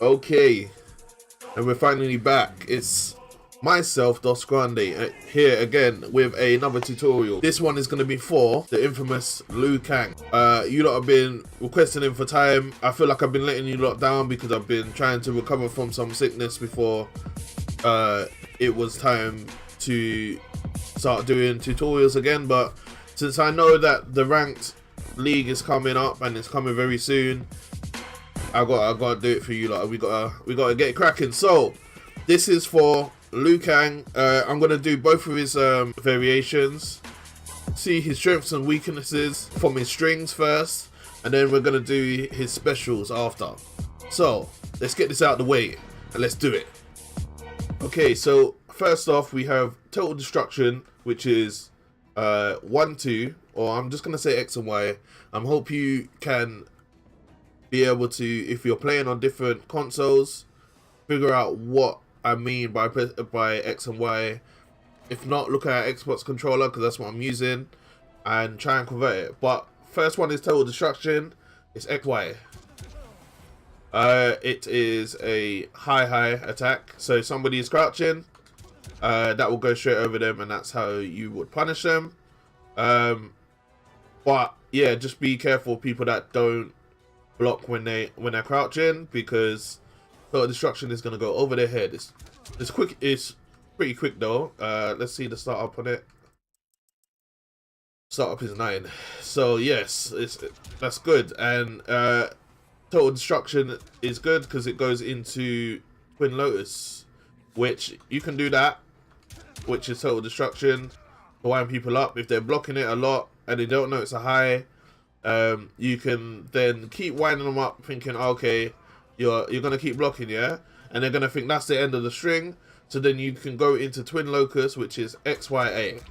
Okay, and we're finally back. It's myself, GRANDE, here again with another tutorial. This one is going to be for the infamous Liu Kang. You lot have been requesting him for time. I feel like I've been letting you lot down because I've been trying to recover from some sickness before it was time to start doing tutorials again. But since I know that the ranked league is coming up and it's coming very soon, I gotta do it for you lot. We gotta get cracking. So this is for Liu Kang. I'm gonna do both of his variations, see his strengths and weaknesses from his strings first, and then we're gonna do his specials after. So let's get this out of the way and let's do it. Okay, so first off we have Total Destruction, which is 1-2, or I'm just gonna say X and Y. I hope you can be able to, if you're playing on different consoles, figure out what I mean by X and Y. If not, look at Xbox controller, because that's what I'm using, and try and convert it. But first one is Total Destruction. It's XY. It is a high attack, so somebody is crouching, that will go straight over them, and that's how you would punish them. But yeah, just be careful people that don't block when they're crouching, because Total Destruction is going to go over their head. It's quick. It's pretty quick though. Let's see the startup on it. Startup is 9, so yes, that's good. And Total Destruction is good because it goes into Twin Lotus, which you can do that, which is Total Destruction, to wind people up if they're blocking it a lot and they don't know it's a high. You can then keep winding them up, thinking, okay, you're gonna keep blocking, yeah, and they're gonna think that's the end of the string. So then you can go into Twin Locus, which is XYA.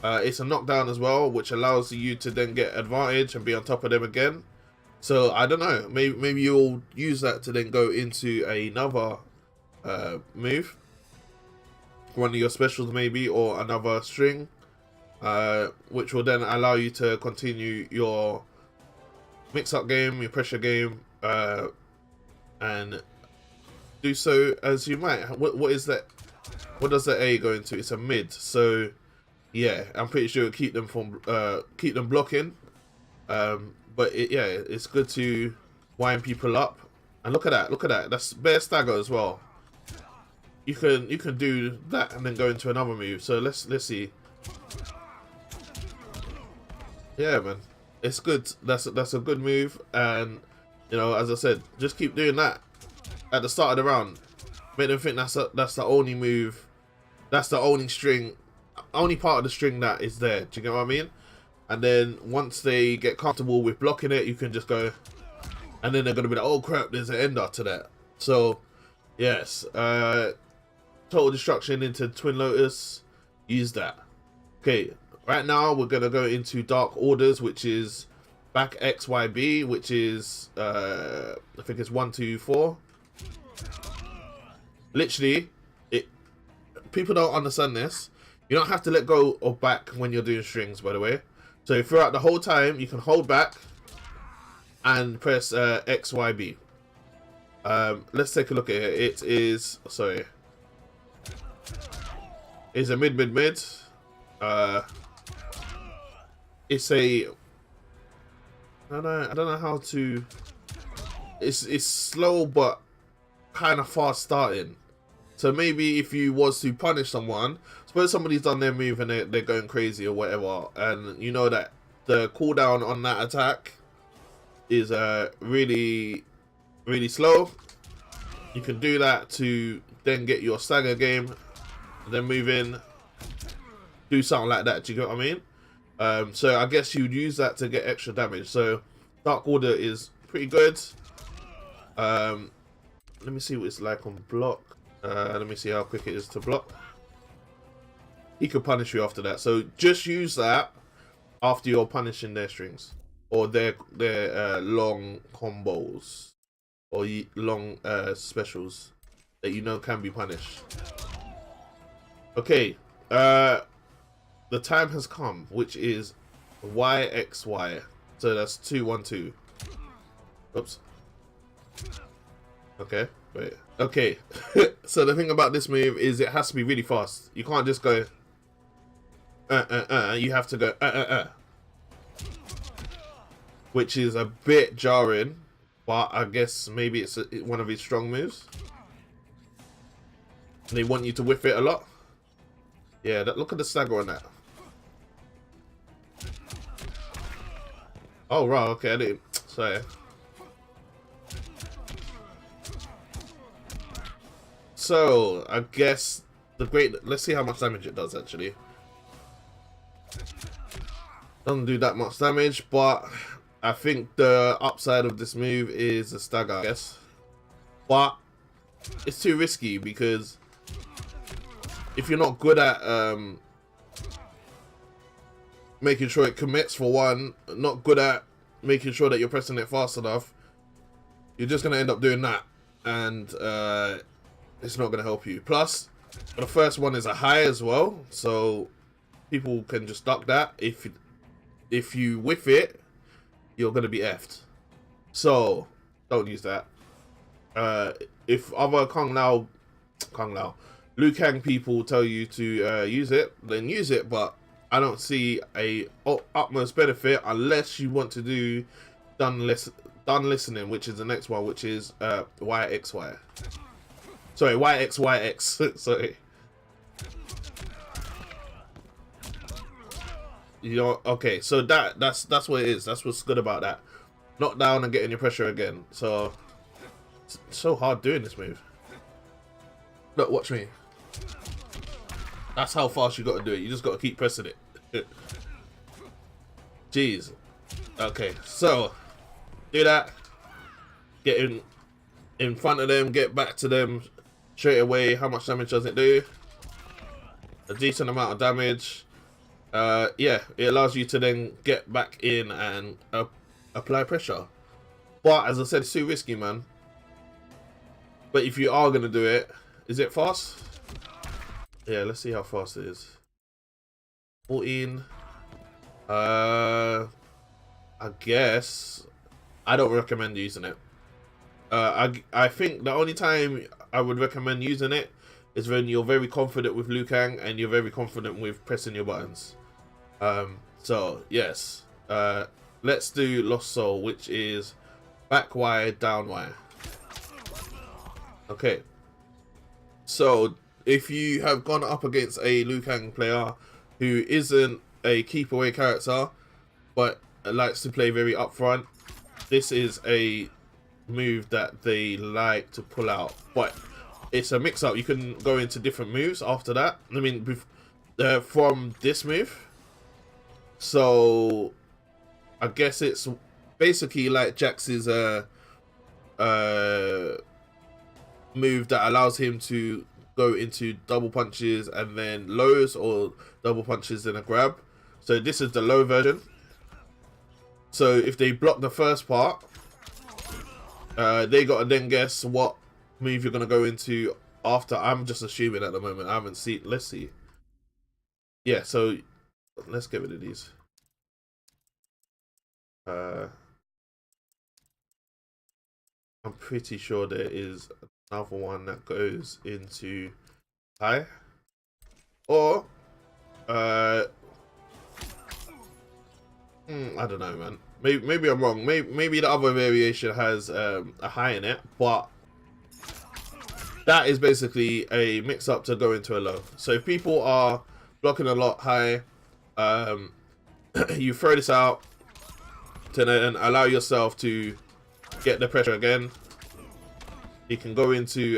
It's a knockdown as well, which allows you to then get advantage and be on top of them again. So I don't know, maybe you'll use that to then go into another move, one of your specials maybe, or another string. Which will then allow you to continue your mix-up game, your pressure game, and do so as you might. What is that? What does the A go into? It's a mid. So yeah, I'm pretty sure it'll keep them from keep them blocking. But yeah, it's good to wind people up. And look at that! Look at that! That's bare stagger as well. You can do that and then go into another move. So let's see. Yeah, man, it's good. That's a good move, and you know, as I said, just keep doing that at the start of the round. Make them think that's the only move, that's the only string, only part of the string that is there. Do you get what I mean? And then once they get comfortable with blocking it, you can just go, and then they're gonna be like, oh crap, there's an ender to that. So yes, Total Destruction into Twin Lotus, use that. Okay. Right now, we're going to go into Dark Orders, which is back XYB, which is, I think it's 1, 2, 4. Literally, people don't understand this. You don't have to let go of back when you're doing strings, by the way. So throughout the whole time, you can hold back and press XYB. Let's take a look at it. It is, sorry. It's a mid. It's a, I don't know how to, it's slow but kind of fast starting. So maybe if you was to punish someone, suppose somebody's done their move and they're going crazy or whatever, and you know that the cooldown on that attack is really slow. You can do that to then get your stagger game, then move in, do something like that. Do you get what I mean? So I guess you'd use that to get extra damage. So Dark Order is pretty good. Let me see what it's like on block. Let me see how quick it is to block. He could punish you after that. So just use that after you're punishing their strings or their long combos or long specials that you know can be punished. Okay. The time has come, which is YXY. So that's 2, 1, 2. Oops. Okay, wait. Okay, so the thing about this move is it has to be really fast. You can't just go you have to go which is a bit jarring, but I guess maybe it's one of his strong moves. And they want you to whiff it a lot. Yeah, look at the stagger on that. Oh right, okay, I didn't. Sorry. So I guess let's see how much damage it does actually. Doesn't do that much damage, but I think the upside of this move is the stagger, I guess. But it's too risky because if you're not good at making sure it commits for one, not good at making sure that you're pressing it fast enough, you're just going to end up doing that. And it's not going to help you. Plus, the first one is a high as well, so people can just duck that. If you whiff it, you're going to be effed. So, don't use that. If other Liu Kang people tell you to use it, then use it, but I don't see a utmost benefit unless you want to do done listening, which is the next one, which is YXY. Sorry, YXYX. Sorry. You know, okay, so that's what it is. That's what's good about that. Knock down and getting your pressure again. So it's so hard doing this move. Look, watch me. That's how fast you got to do it. You just got to keep pressing it. Jeez. Okay, so do that. Get in front of them. Get back to them straight away. How much damage does it do? A decent amount of damage. Yeah, it allows you to then get back in and apply pressure. But as I said, it's too risky, man. But if you are gonna do it, is it fast? Yeah, let's see how fast it is. 14. I guess I don't recommend using it. I think the only time I would recommend using it is when you're very confident with Liu Kang and you're very confident with pressing your buttons. So yes, let's do Lost Soul, which is back Y, down Y. Okay, so if you have gone up against a Liu Kang player who isn't a keep away character but likes to play very upfront, this is a move that they like to pull out. But it's a mix up. You can go into different moves after that. I mean, from this move. So I guess it's basically like Jax's move that allows him to go into double punches and then lows, or double punches and a grab. So this is the low version. So if they block the first part, they got to then guess what move you're going to go into after. I'm just assuming at the moment. I haven't seen. Let's see. Yeah, so let's get rid of these. I'm pretty sure there is another one that goes into high, or I don't know, man. Maybe I'm wrong. Maybe the other variation has a high in it, but that is basically a mix up to go into a low. So if people are blocking a lot high, you throw this out to then allow yourself to get the pressure again. You can go into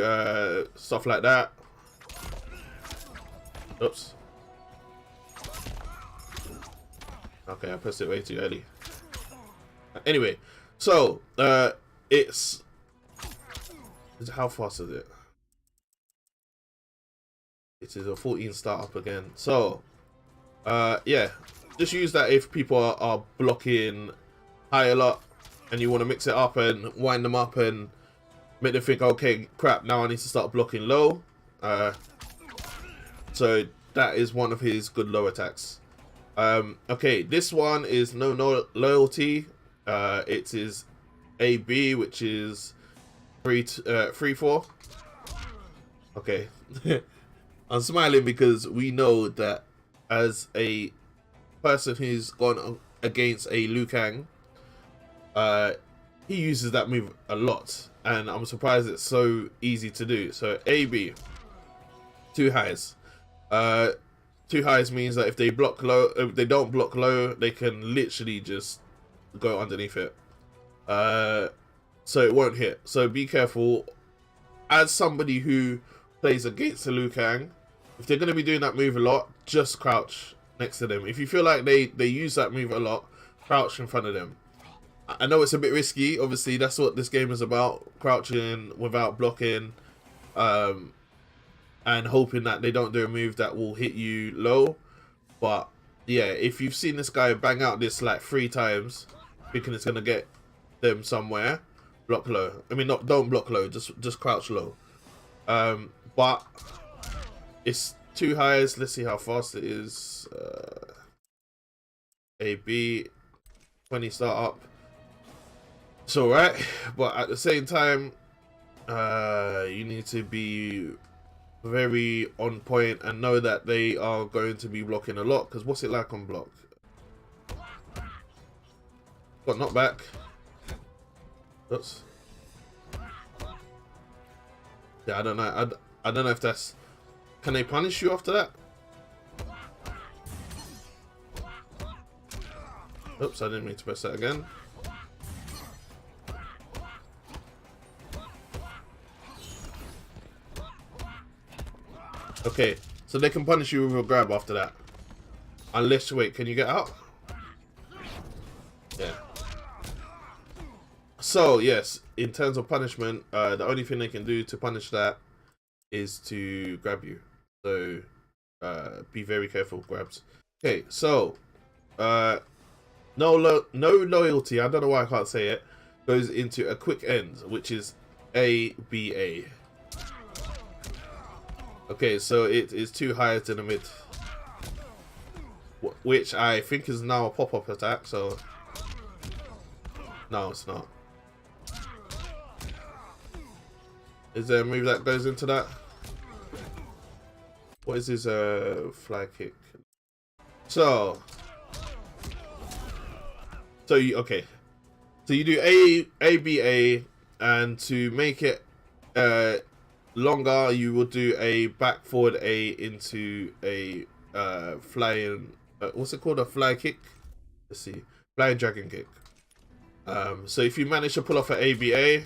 stuff like that. Oops. Okay, I pressed it way too early. Anyway, so it's how fast is it? It is a 14 startup again. So yeah, just use that if people are blocking high a lot and you want to mix it up and wind them up and make them think, okay, crap, now I need to start blocking low. So that is one of his good low attacks. Okay, this one is no loyalty. It is AB, which is 3-4. Okay. I'm smiling because we know that as a person who's gone against a Liu Kang, he uses that move a lot, and I'm surprised it's so easy to do. So AB, 2 highs. 2 highs means that if they block low, if they don't block low, they can literally just go underneath it. So it won't hit. So be careful. As somebody who plays against a Liu Kang, if they're going to be doing that move a lot, just crouch next to them. If you feel like they use that move a lot, crouch in front of them. I know it's a bit risky. Obviously, that's what this game is about. Crouching without blocking. And hoping that they don't do a move that will hit you low. But yeah, if you've seen this guy bang out this like 3 times, thinking it's going to get them somewhere, block low. I mean, don't block low, just crouch low. But it's 2 highs. Let's see how fast it is. AB 20 start up. It's alright, but at the same time, you need to be very on point and know that they are going to be blocking a lot. Because what's it like on block? Got knocked back. Oops. Yeah, I don't know. I don't know if that's... Can they punish you after that? Oops, I didn't mean to press that again. Okay, so they can punish you with a grab after that. Unless, wait, can you get out? Yeah. So, yes, in terms of punishment, the only thing they can do to punish that is to grab you. So, be very careful with grabs. Okay, so, no loyalty, I don't know why I can't say it, goes into a quick end, which is ABA. Okay, so it is 2 highs in the mid, which I think is now a pop-up attack, so no, it's not. Is there a move that goes into that? What is his fly kick? So you, okay, so you do ABA, and to make it longer, you will do a back forward A into a flying what's it called, a fly kick? Let's see, flying dragon kick. So if you manage to pull off an ABA,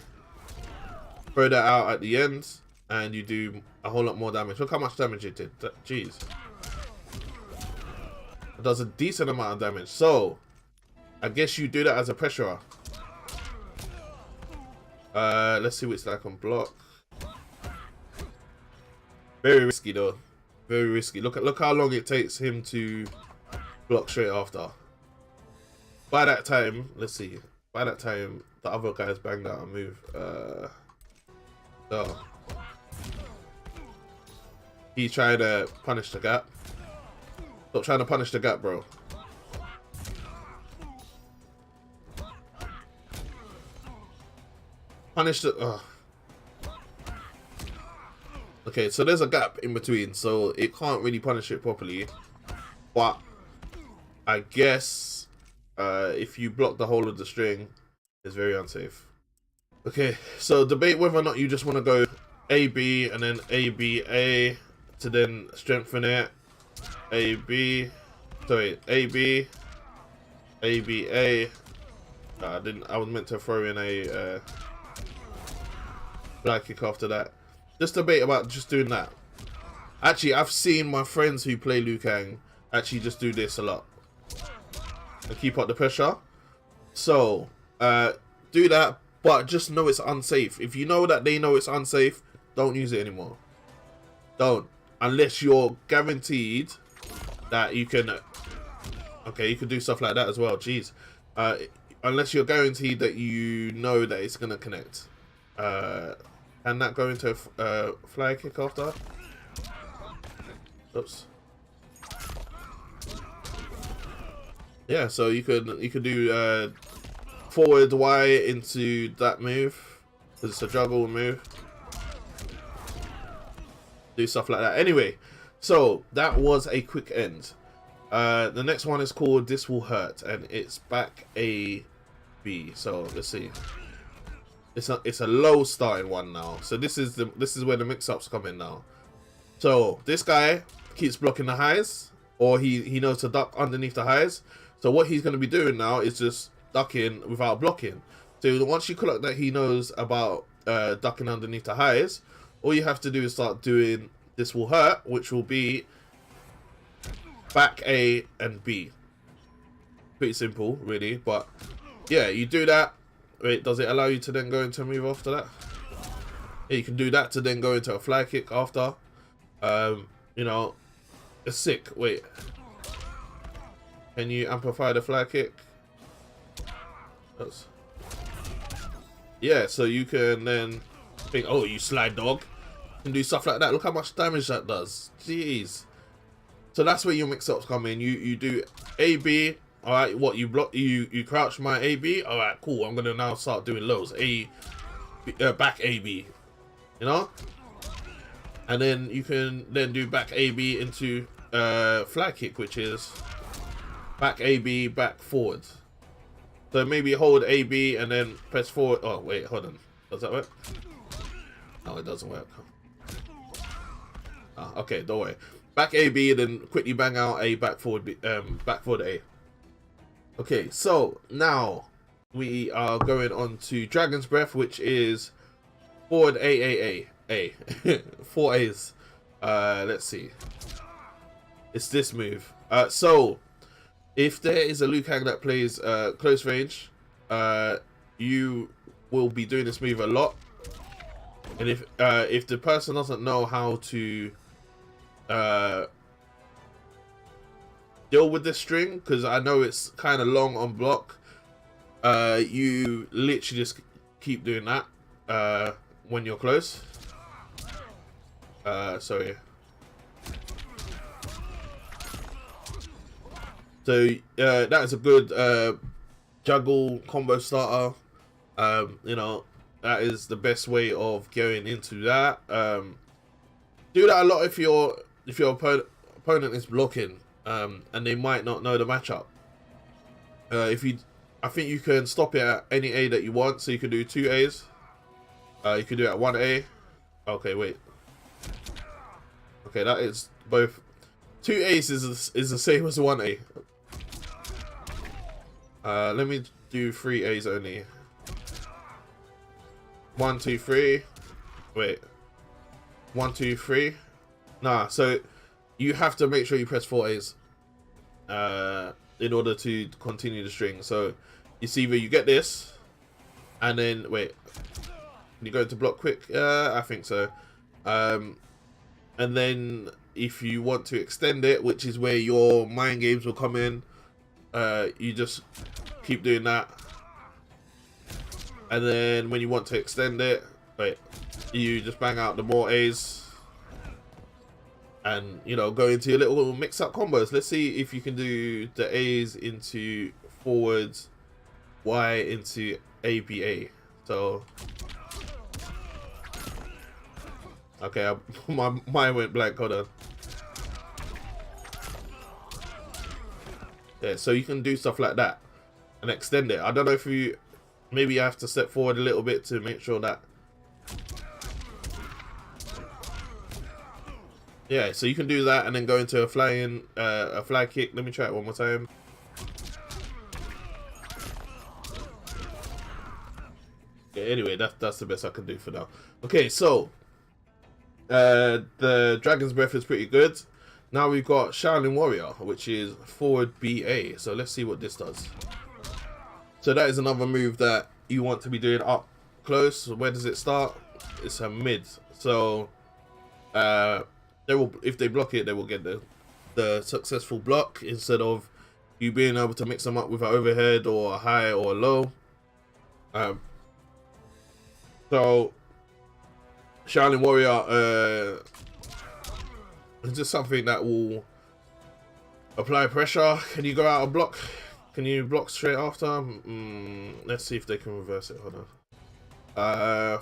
throw that out at the end, and you do a whole lot more damage. Look how much damage it did. Jeez, it does a decent amount of damage. So I guess you do that as a pressurer. Let's see what it's like on block. Very risky though, very risky. Look how long it takes him to block straight after. By that time, let's see. By that time, the other guys banged out a move. So he tried to punish the gap. Stop trying to punish the gap, bro. Punish the. Okay, so there's a gap in between, so it can't really punish it properly. But I guess if you block the whole of the string, it's very unsafe. Okay, so debate whether or not you just want to go AB and then ABA to then strengthen it. AB, sorry, AB, ABA. I was meant to throw in a fly kick after that. Just debate about just doing that. Actually, I've seen my friends who play Liu Kang actually just do this a lot and keep up the pressure. So do that, but just know it's unsafe. If you know that they know it's unsafe, don't use it anymore. Don't, unless you're guaranteed that you can. Okay, you can do stuff like that as well. Jeez, unless you're guaranteed that you know that it's gonna connect. Can that go into a fly kick after? Oops. Yeah, so you could do forward Y into that move, because it's a juggle move. Do stuff like that. Anyway, so that was a quick end. The next one is called This Will Hurt, and it's back A B. So let's see. It's a low starting one now. So this is where the mix-ups come in now. So this guy keeps blocking the highs, or he knows to duck underneath the highs. So what he's going to be doing now is just ducking without blocking. So once you clock that he knows about ducking underneath the highs, all you have to do is start doing This Will Hurt, which will be back A and B. Pretty simple, really. But yeah, you do that. Wait, does it allow you to then go into a move after that? Yeah, you can do that to then go into a fly kick after. You know, it's sick. Wait, can you amplify the fly kick? Yeah, so you can then think, oh, you slide dog, you can do stuff like that. Look how much damage that does. Jeez. So that's where your mix-ups come in. You do A B. All right, what you block? You crouch my A B. All right, cool. I'm gonna now start doing lows. Back A B. You know, and then you can then do back A B into fly kick, which is back A B, back forward. So maybe hold A B and then press forward. Oh wait, hold on. Does that work? No, it doesn't work. Oh, okay, don't worry. Back A B and then quickly bang out a back forward B, back forward A. Okay, so now we are going on to Dragon's Breath, which is forward A. 4 A's. Let's see. It's this move. So if there is a Liu Kang that plays close range, you will be doing this move a lot. And if the person doesn't know how to deal with this string, because I know it's kind of long on block, you literally just keep doing that when you're close. Sorry. So that is a good juggle combo starter. You know, that is the best way of going into that. Do that a lot if your opponent is blocking, and they might not know the matchup. I think you can stop it at any A that you want. So you can do 2 A's. You can do it at 1 A. Okay, wait. Okay, that is both. 2 A's is the same as 1 A. Let me do 3 A's only. 1, 2, 3. Wait. 1, 2, 3. Nah, so you have to make sure you press 4 A's in order to continue the string. So you see where you get this, and then wait. Can you go to block quick? I think so. And then if you want to extend it, which is where your mind games will come in, you just keep doing that. And then when you want to extend it, wait, you just bang out the more A's. And, you know, go into your little mix-up combos. Let's see if you can do the A's into forwards, Y into ABA. So, okay, my mind went blank. Hold on. Yeah, so you can do stuff like that and extend it. I don't know if maybe you have to step forward a little bit to make sure that. Yeah, so you can do that and then go into a fly kick. Let me try it one more time. Yeah, anyway, that's the best I can do for now. Okay, so the Dragon's Breath is pretty good. Now we've got Shaolin Warrior, which is forward BA. So let's see what this does. So that is another move that you want to be doing up close. Where does it start? It's a mid. So if they block it, they will get the successful block instead of you being able to mix them up with an overhead or a high or a low. So Shaolin Warrior is just something that will apply pressure. Can you go out and block? Can you block straight after? Let's see if they can reverse it. Hold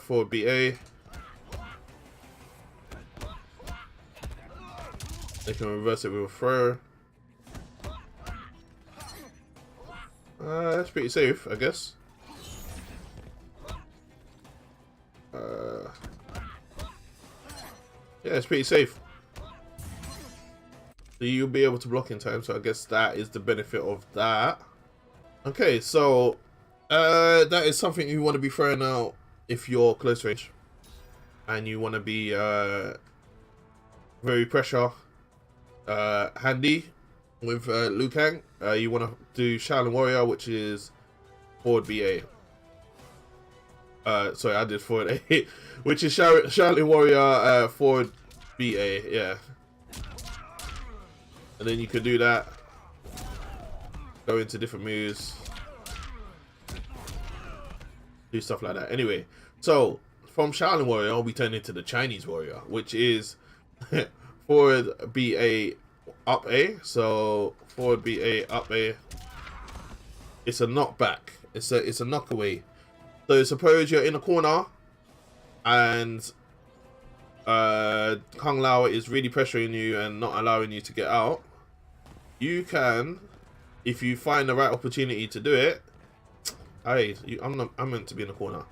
Forward BA. They can reverse it with a throw. That's pretty safe, I guess. Yeah, it's pretty safe. So you'll be able to block in time, so I guess that is the benefit of that. Okay, so that is something you want to be throwing out if you're close range. And you want to be very pressure handy with Liu Kang. You want to do Shaolin Warrior, which is forward BA. Sorry, I did forward A, which is Shaolin Warrior forward BA, yeah. And then you can do that. Go into different moves. Do stuff like that. Anyway, so from Shaolin Warrior, we turn into the Chinese Warrior, which is forward BA up A. So forward BA up A. It's a knockback. It's a knockaway. So suppose you're in a corner and Kung Lao is really pressuring you and not allowing you to get out. You can, if you find the right opportunity to do it. Hey, I'm meant to be in the corner.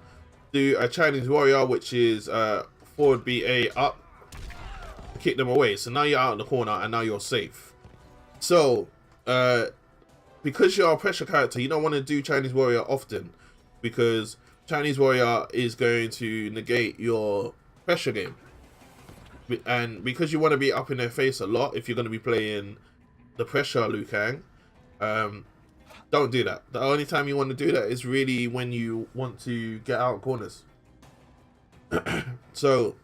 Do a Chinese Warrior, which is forward BA up, kick them away. So now you're out in the corner and now you're safe. So because you're a pressure character, you don't want to do Chinese Warrior often, because Chinese Warrior is going to negate your pressure game. And because you want to be up in their face a lot, if you're going to be playing the pressure Liu Kang, don't do that. The only time you want to do that is really when you want to get out corners. So,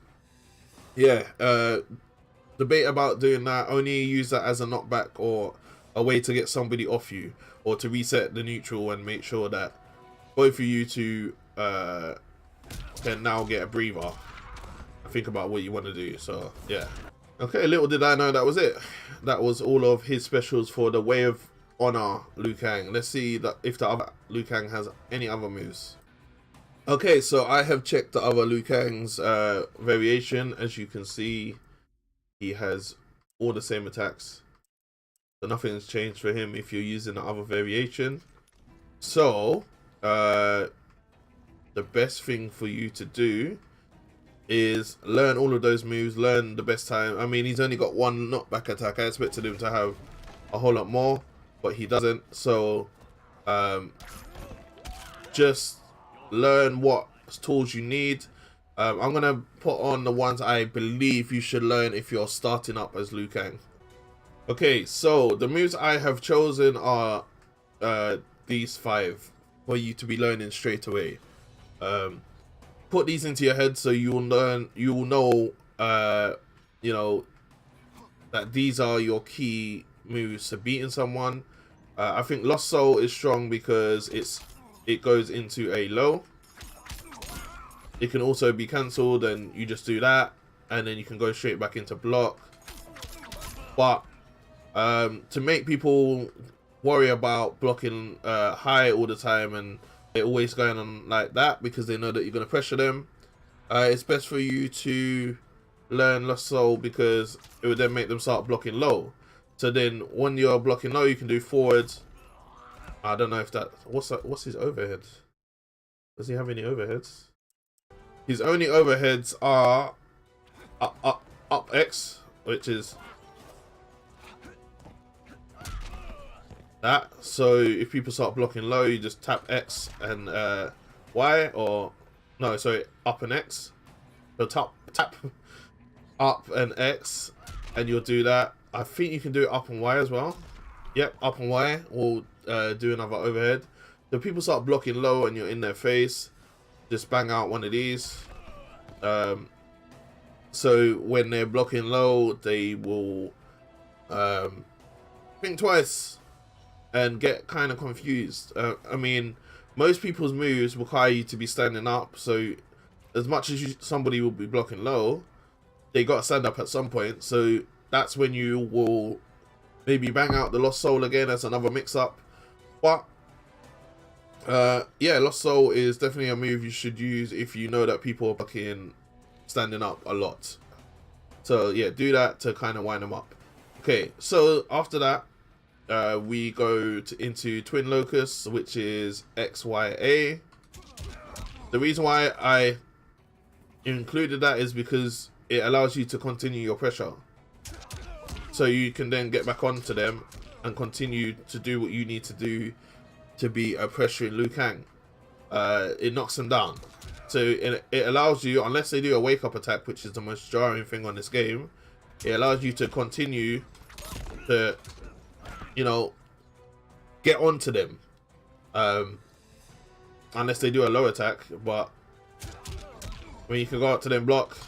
yeah, debate about doing that. Only use that as a knockback or a way to get somebody off you, or to reset the neutral and make sure that both of you two can now get a breather. Think about what you want to do. So yeah, okay, little did I know that was it. That was all of his specials for the Way of Honor Liu Kang. Let's see that if the other Liu Kang has any other moves. Okay, so I have checked the other Liu Kang's variation. As you can see, he has all the same attacks, so nothing's changed for him if you're using the other variation. So the best thing for you to do is learn all of those moves, learn the best time. I mean, he's only got one knockback attack. I expected him to have a whole lot more, but he doesn't. So just learn what tools you need. I'm gonna put on the ones I believe you should learn if you're starting up as Liu Kang. Okay, so the moves I have chosen are these 5 for you to be learning straight away. Put these into your head so you will learn. You will know, you know, that these are your key moves to beating someone. I think Lost Soul is strong because it goes into a low. It can also be cancelled, and you just do that, and then you can go straight back into block. But to make people worry about blocking high all the time and they're always going on like that because they know that you're going to pressure them, it's best for you to learn Lost Soul, because it would then make them start blocking low. So then when you're blocking low, you can do forward. I don't know if that... What's his overhead? Does he have any overheads? His only overheads are up X, which is that. So if people start blocking low, you just tap X and Y, or no, sorry, up and X. So tap up and X, and you'll do that. I think you can do it up and Y as well. Yep, up and Y will do another overhead. So people start blocking low and you're in their face, just bang out one of these. So when they're blocking low, they will think twice and get kind of confused. I mean, most people's moves require you to be standing up, so as much as somebody will be blocking low, they got to stand up at some point. So that's when you will maybe bang out the Lost Soul again as another mix-up. But Yeah, Lost Soul is definitely a move you should use if you know that people are fucking standing up a lot. So yeah, do that to kind of wind them up. Okay, so after that, we go into Twin Locus, which is XYA. The reason why I included that is because it allows you to continue your pressure. So you can then get back onto them and continue to do what you need to do to be a pressuring Liu Kang. It knocks them down. So it allows you, unless they do a wake up attack, which is the most jarring thing on this game, it allows you to continue to, you know, get onto them. Unless they do a low attack, but when you can go out to them block,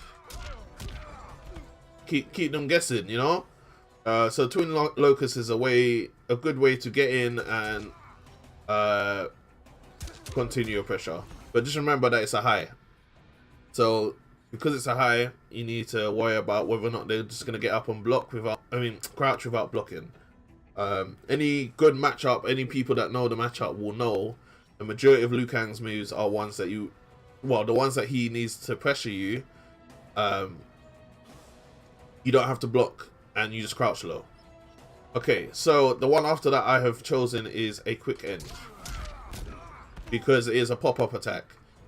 keep them guessing, you know. So Twin Locus is a good way to get in and continue your pressure. But just remember that it's a high. So because it's a high, you need to worry about whether or not they're just gonna get up and block crouch without blocking. Any good matchup, any people that know the matchup will know the majority of Liu Kang's moves are ones that the ones that he needs to pressure you. You don't have to block and you just crouch low. Okay, so the one after that I have chosen is a quick end, because it is a pop-up attack.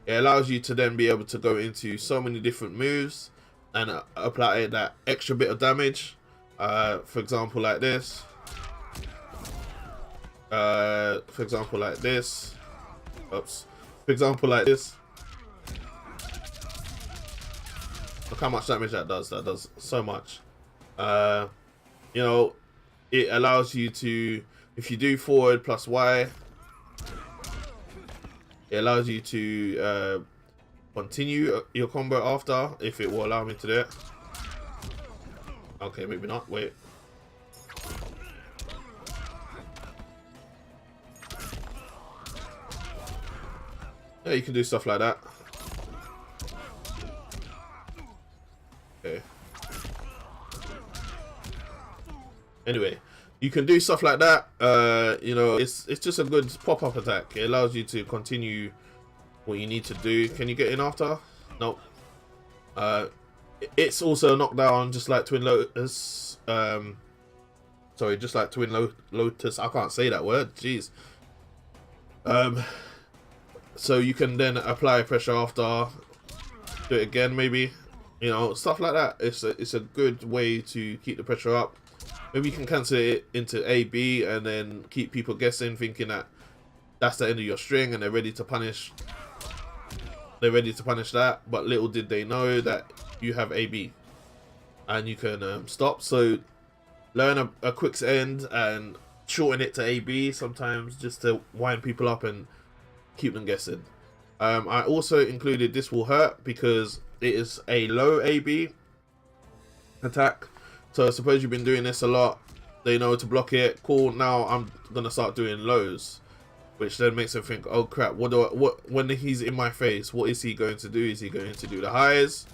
It allows you to then be able to go into so many different moves and apply that extra bit of damage. For example, like this. For example, like this. Oops. For example, like this. Look how much damage that does. That does so much. You know, it allows you to, if you do forward plus Y, it allows you to continue your combo after, if it will allow me to do it. Okay, maybe not. Wait. Yeah, you can do stuff like that. Okay. Anyway, you can do stuff like that. You know, it's just a good pop-up attack. It allows you to continue what you need to do. Can you get in after? Nope. It's also a knockdown, just like Twin Lotus. Sorry, just like Twin Lotus. I can't say that word. Jeez. So you can then apply pressure after. Do it again, maybe. You know, stuff like that. It's a good way to keep the pressure up. Maybe you can cancel it into A, B, and then keep people guessing, thinking that that's the end of your string and they're ready to punish. They're ready to punish that, but little did they know that you have A, B, and you can stop. So learn a quick end and shorten it to A, B sometimes, just to wind people up and keep them guessing. I also included This Will Hurt because it is a low A, B attack. So suppose you've been doing this a lot, they know to block it. Cool, now I'm gonna start doing lows, which then makes them think, oh crap, when he's in my face, what is he going to do? Is he going to do the highs,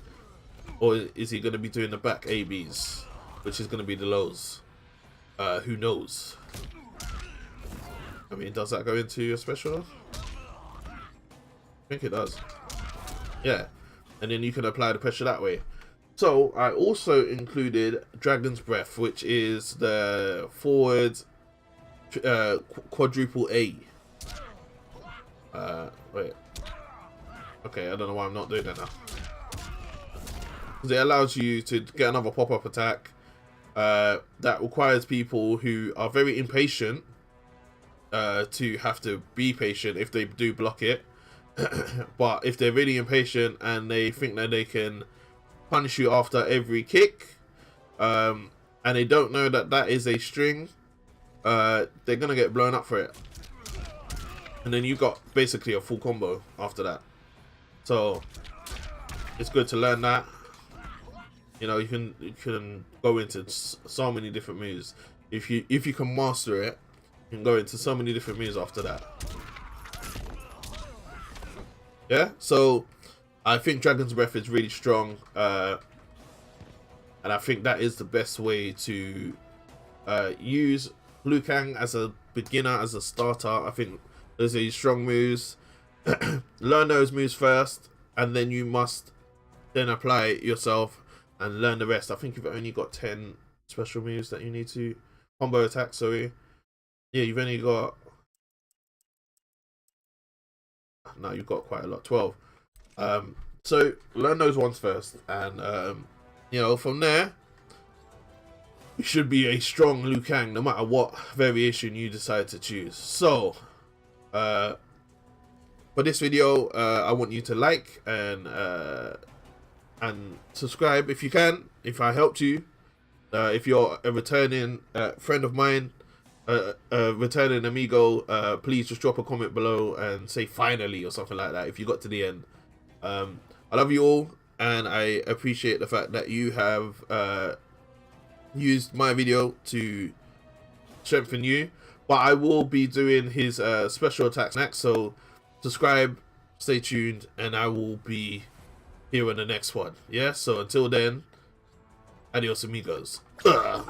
or is he going to be doing the back ABs, which is going to be the lows? Who knows? I mean, does that go into your special? I think it does. Yeah, and then you can apply the pressure that way. So I also included Dragon's Breath, which is the forward quadruple A. Wait. Okay, I don't know why I'm not doing that now. Because it allows you to get another pop-up attack that requires people who are very impatient to have to be patient if they do block it. But if they're really impatient and they think that they can punish you after every kick, and they don't know that that is a string, they're gonna get blown up for it, and then you got basically a full combo after that. So it's good to learn that. You know, you can go into so many different moves. If you can master it, you can go into so many different moves after that. Yeah, so I think Dragon's Breath is really strong, and I think that is the best way to use Liu Kang as a beginner, as a starter. I think Those are your strong moves. Learn those moves first, and then you must then apply it yourself and learn the rest. I think you've only got 10 special moves that you need to combo attack. Sorry, yeah, you've only got. No, you've got quite a lot. 12. So learn those ones first, and you know, from there you should be a strong Liu Kang, no matter what variation you decide to choose. So, for this video, I want you to like and subscribe if you can, if I helped you. If you're a returning friend of mine, returning amigo, please just drop a comment below and say finally or something like that if you got to the end. I love you all, and I appreciate the fact that you have used my video to strengthen you. But I will be doing his special attacks next, so subscribe, stay tuned, and I will be here in the next one. Yeah, so until then, adios amigos. Ugh.